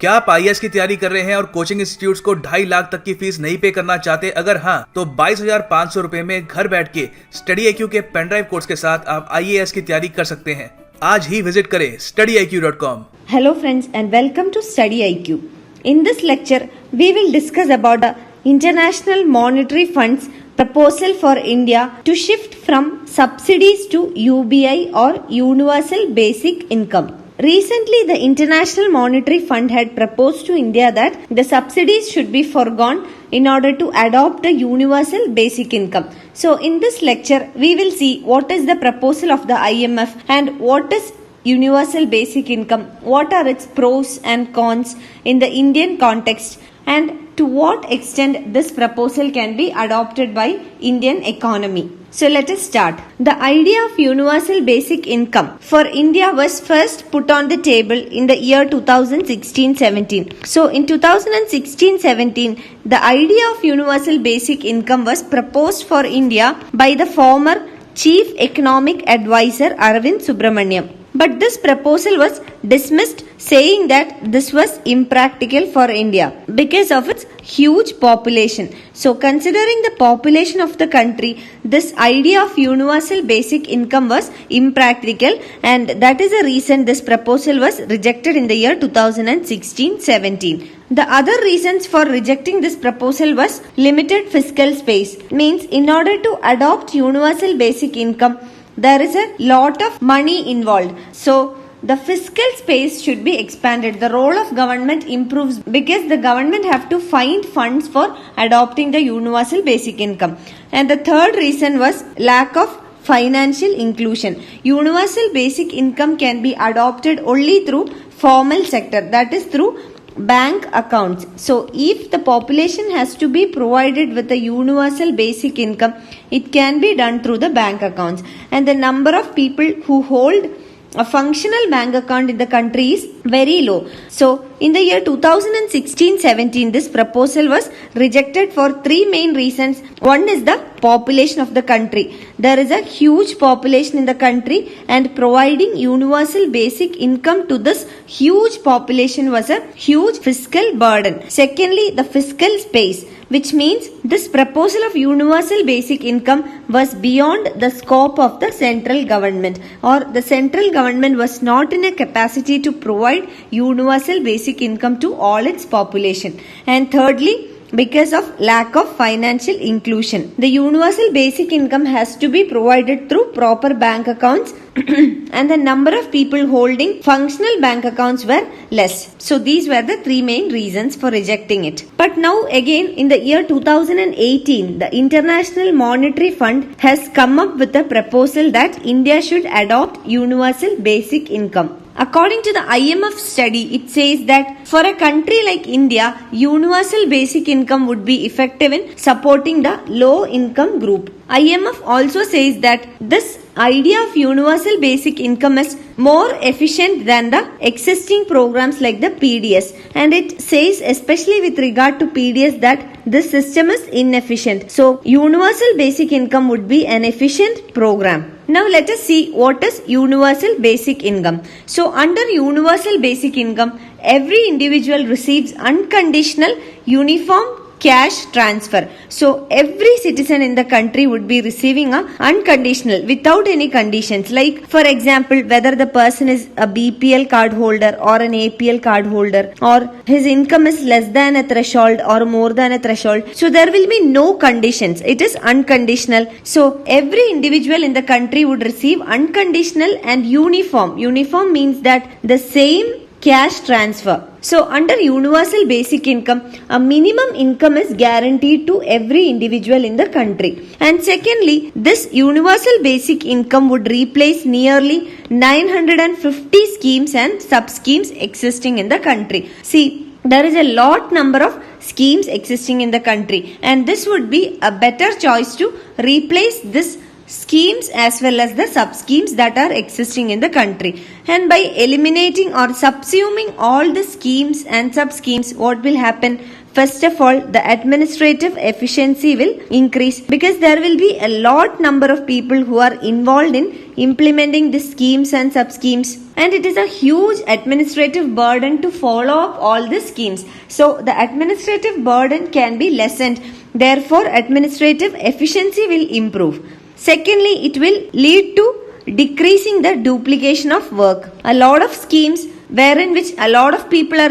क्या आप IAS की तैयारी कर रहे हैं और कोचिंग इंस्टीट्यूट्स को 2.5 लाख तक की फीस नहीं पे करना चाहते? अगर हाँ, तो 22,500 रुपए में घर बैठ के StudyIQ के पेनड्राइव कोर्स के साथ आप IAS की तैयारी कर सकते हैं। आज ही विजिट करें studyiq.com। Hello friends and welcome to StudyIQ. In this lecture, we will discuss about the International Monetary Fund's proposal for India to shift from subsidies to UBI or Universal Basic Income. Recently, the International Monetary Fund had proposed to India that the subsidies should be foregone in order to adopt the Universal Basic Income. So, in this lecture, we will see what is the proposal of the IMF and what is Universal Basic Income, what are its pros and cons in the Indian context, and to what extent this proposal can be adopted by Indian economy. So let us start. The idea of universal basic income for India was first put on the table in the year 2016-17. So in 2016-17, the idea of universal basic income was proposed for India by the former Chief Economic Advisor Arvind Subramaniam. But this proposal was dismissed, saying that this was impractical for India because of its huge population. So considering the population of the country, this idea of universal basic income was impractical, and that is the reason this proposal was rejected in the year 2016-17. The other reasons for rejecting this proposal was limited fiscal space. Means in order to adopt universal basic income, there is a lot of money involved. So the fiscal space should be expanded. The role of government improves because the government have to find funds for adopting the universal basic income. And the third reason was lack of financial inclusion. Universal basic income can be adopted only through formal sector, that is through bank accounts. So if the population has to be provided with a universal basic income, it can be done through the bank accounts. And the number of people who hold a functional bank account in the country is very low. So in the year 2016-17, this proposal was rejected for three main reasons. One is the population of the country. There is a huge population in the country, and providing universal basic income to this huge population was a huge fiscal burden. Secondly, the fiscal space, which means this proposal of universal basic income was beyond the scope of the central government, or the central government was not in a capacity to provide universal basic income to all its population. And thirdly, because of lack of financial inclusion. The universal basic income has to be provided through proper bank accounts and the number of people holding functional bank accounts were less. So these were the three main reasons for rejecting it. But now again in the year 2018, the International Monetary Fund has come up with a proposal that India should adopt universal basic income. According to the IMF study, it says that for a country like India, universal basic income would be effective in supporting the low income group. IMF also says that this idea of universal basic income is more efficient than the existing programs like the PDS, and it says especially with regard to PDS that this system is inefficient. So universal basic income would be an efficient program. Now let us see what is universal basic income. So under universal basic income, every individual receives unconditional uniform cash transfer. So every citizen in the country would be receiving a unconditional, without any conditions, like for example whether the person is a BPL card holder or an APL card holder, or his income is less than a threshold or more than a threshold. So there will be no conditions. It is unconditional. So every individual in the country would receive unconditional and uniform. Uniform means that the same cash transfer. So under universal basic income, a minimum income is guaranteed to every individual in the country. And secondly, this universal basic income would replace nearly 950 schemes and sub-schemes existing in the country. See, there is a lot number of schemes existing in the country, and this would be a better choice to replace this schemes as well as the sub-schemes that are existing in the country. And by eliminating or subsuming all the schemes and sub-schemes, what will happen? First of all, the administrative efficiency will increase because there will be a lot number of people who are involved in implementing the schemes and sub-schemes, and it is a huge administrative burden to follow up all the schemes. So the administrative burden can be lessened. Therefore, administrative efficiency will improve. Secondly, it will lead to decreasing the duplication of work. A lot of schemes wherein which a lot of people are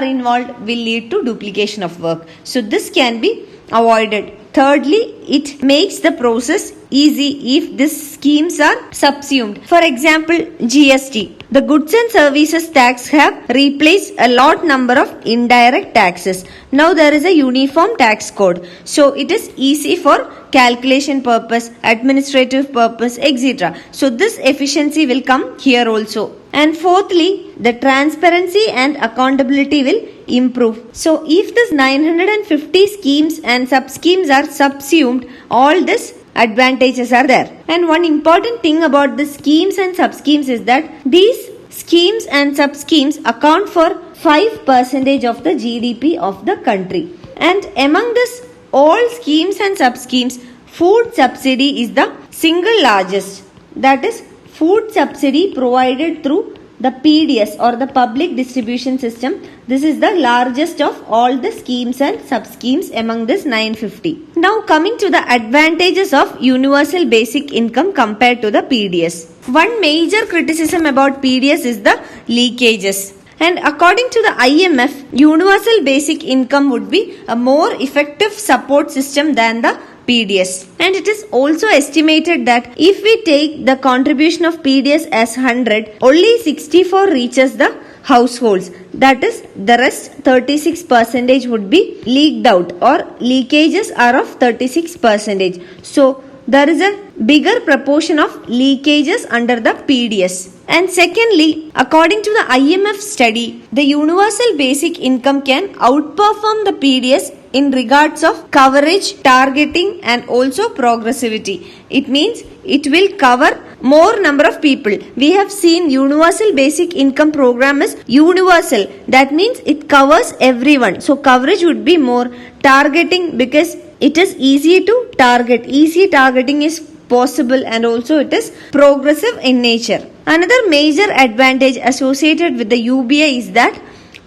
involved will lead to duplication of work. So this can be avoided. Thirdly, it makes the process easy if these schemes are subsumed. For example, GST. The goods and services tax have replaced a lot number of indirect taxes. Now there is a uniform tax code. So it is easy for calculation purpose, administrative purpose, etc. So this efficiency will come here also. And fourthly, the transparency and accountability will improve. So if this 950 schemes and sub-schemes are subsumed, all these advantages are there. And one important thing about the schemes and sub-schemes is that these schemes and sub-schemes account for 5% of the GDP of the country. And among this all schemes and sub-schemes, food subsidy is the single largest. That is, food subsidy provided through the PDS or the public distribution system. This is the largest of all the schemes and sub-schemes among this 950. Now coming to the advantages of universal basic income compared to the PDS. One major criticism about PDS is the leakages. And according to the IMF, universal basic income would be a more effective support system than the PDS. And it is also estimated that if we take the contribution of PDS as 100, only 64 reaches the households. That is, the rest 36% would be leaked out, or leakages are of 36%. So there is a bigger proportion of leakages under the PDS. And secondly, according to the IMF study, the universal basic income can outperform the PDS in regards of coverage, targeting, and also progressivity. It means it will cover more number of people. We have seen universal basic income program is universal. That means it covers everyone. So coverage would be more. Targeting, because it is easy to target. Easy targeting is possible, and also it is progressive in nature. Another major advantage associated with the UBI is that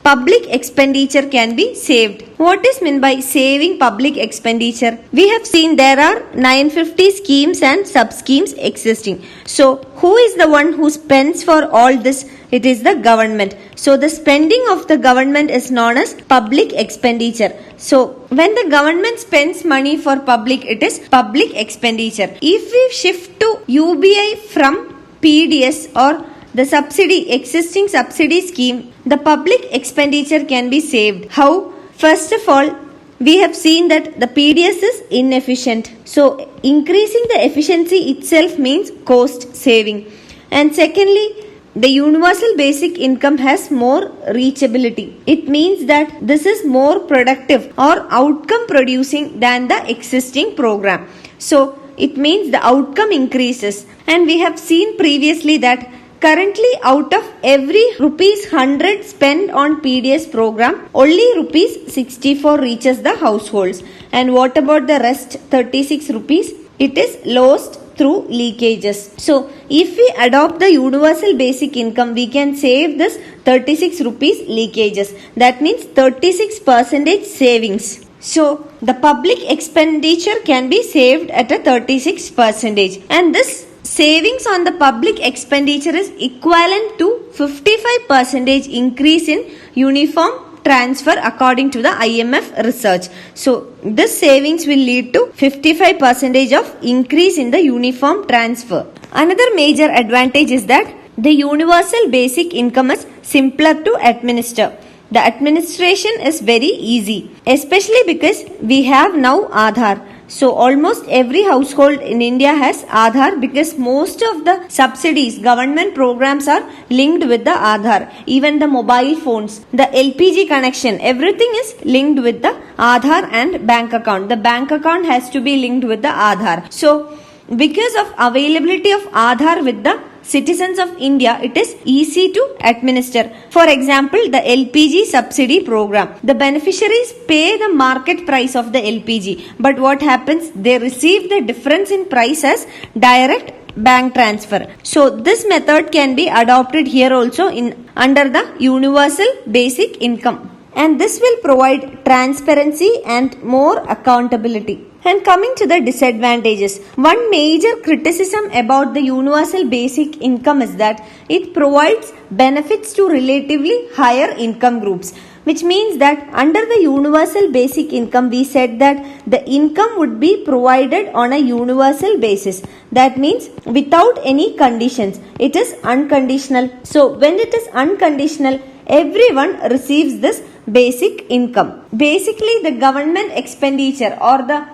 public expenditure can be saved. What is meant by saving public expenditure? We have seen there are 950 schemes and sub-schemes existing. So who is the one who spends for all this? It is the government. So the spending of the government is known as public expenditure. So when the government spends money for public, it is public expenditure. If we shift to UBI from PDS or the existing subsidy scheme, the public expenditure can be saved. How? First of all, we have seen that the PDS is inefficient. So increasing the efficiency itself means cost saving. And secondly, the universal basic income has more reachability. It means that this is more productive or outcome producing than the existing program. So it means the outcome increases. And we have seen previously that currently out of every rupees 100 spent on PDS program, only rupees 64 reaches the households. And what about the rest 36 rupees? It is lost through leakages. So if we adopt the universal basic income, we can save this 36 rupees leakages. That means 36% savings. So the public expenditure can be saved at a 36%. And this savings on the public expenditure is equivalent to 55% increase in uniform transfer according to the IMF research. So this savings will lead to 55% of increase in the uniform transfer. Another major advantage is that the universal basic income is simpler to administer. The administration is very easy, especially because we have now Aadhaar. So almost every household in India has Aadhaar because most of the subsidies, government programs are linked with the Aadhaar. Even the mobile phones, the LPG connection, everything is linked with the Aadhaar and bank account. The bank account has to be linked with the Aadhaar. So because of availability of Aadhaar with the citizens of India, it is easy to administer. For example, the LPG subsidy program. The beneficiaries pay the market price of the LPG, but what happens? They receive the difference in price as direct bank transfer. So this method can be adopted here also under the universal basic income, and this will provide transparency and more accountability. And coming to the disadvantages, one major criticism about the universal basic income is that it provides benefits to relatively higher income groups, which means that under the universal basic income we said that the income would be provided on a universal basis. That means without any conditions. It is unconditional. So when it is unconditional, everyone receives this basic income. Basically, the government expenditure or the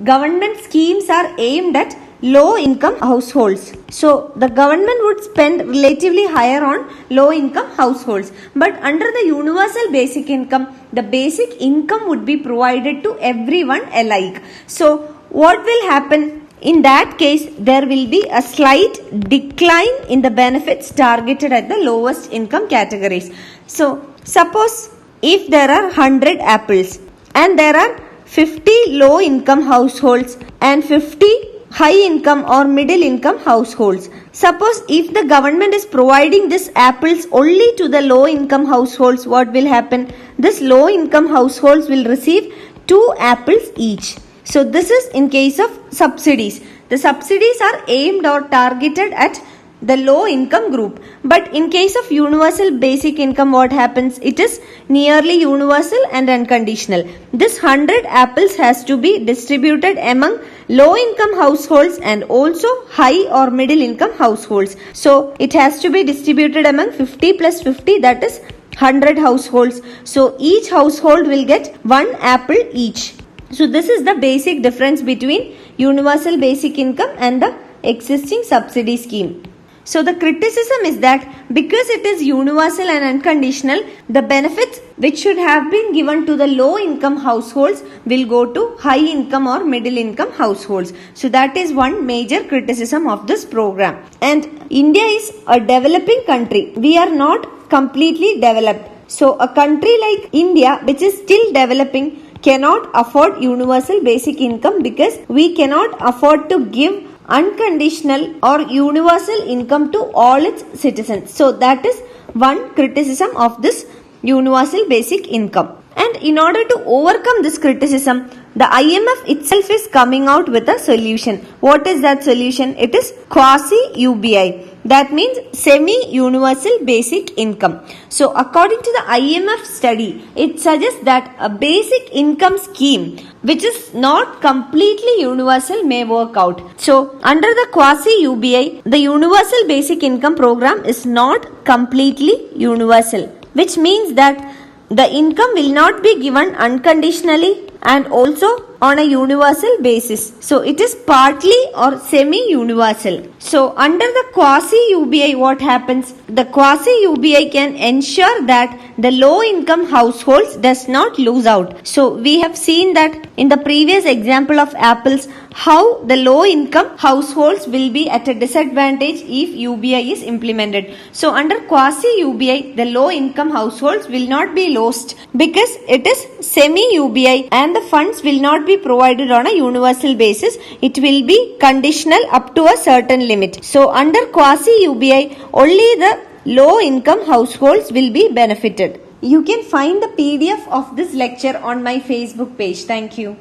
government schemes are aimed at low income households. So the government would spend relatively higher on low income households, but under the universal basic income, the basic income would be provided to everyone alike. So what will happen? In that case, there will be a slight decline in the benefits targeted at the lowest income categories. So suppose if there are 100 apples and there are 50 low income households and 50 high income or middle income households. Suppose if the government is providing these apples only to the low income households, what will happen? This low income households will receive 2 apples each. So this is in case of subsidies. The subsidies are aimed or targeted at the low income group, but in case of universal basic income, what happens? It is nearly universal and unconditional. This 100 apples has to be distributed among low income households and also high or middle income households. So it has to be distributed among 50 plus 50, that is 100 households. So each household will get 1 apple each. So this is the basic difference between universal basic income and the existing subsidy scheme. So the criticism is that because it is universal and unconditional, the benefits which should have been given to the low income households will go to high income or middle income households. So that is one major criticism of this program. And India is a developing country. We are not completely developed. So a country like India, which is still developing, cannot afford universal basic income because we cannot afford to give unconditional or universal income to all its citizens. So that is one criticism of this universal basic income. And in order to overcome this criticism, the IMF itself is coming out with a solution. What is that solution? It is quasi-UBI. That means semi-universal basic income. So according to the IMF study, it suggests that a basic income scheme which is not completely universal may work out. So under the quasi-UBI, the universal basic income program is not completely universal, which means that the income will not be given unconditionally and also on a universal basis. So it is partly or semi-universal. So under the quasi-UBI, what happens? The quasi-UBI can ensure that the low income households does not lose out. So we have seen that in the previous example of apples, how the low income households will be at a disadvantage if UBI is implemented. So under quasi-UBI, the low income households will not be lost because it is semi-UBI and the funds will not be provided on a universal basis. It will be conditional up to a certain limit. So under quasi-UBI, only the low income households will be benefited. You can find the PDF of this lecture on my Facebook page. Thank you.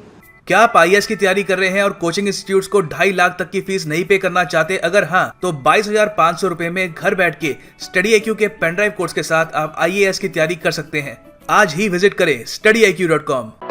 क्या आप IAS की तैयारी कर रहे हैं और coaching institutes को 2.5 लाख तक की फीस नहीं पे करना चाहते? अगर हाँ, तो 22,500 रुपए में घर बैठ के StudyIQ के पेन ड्राइव कोर्स के साथ आप IAS की तैयारी कर सकते हैं। आज ही विजिट करें studyIQ.com।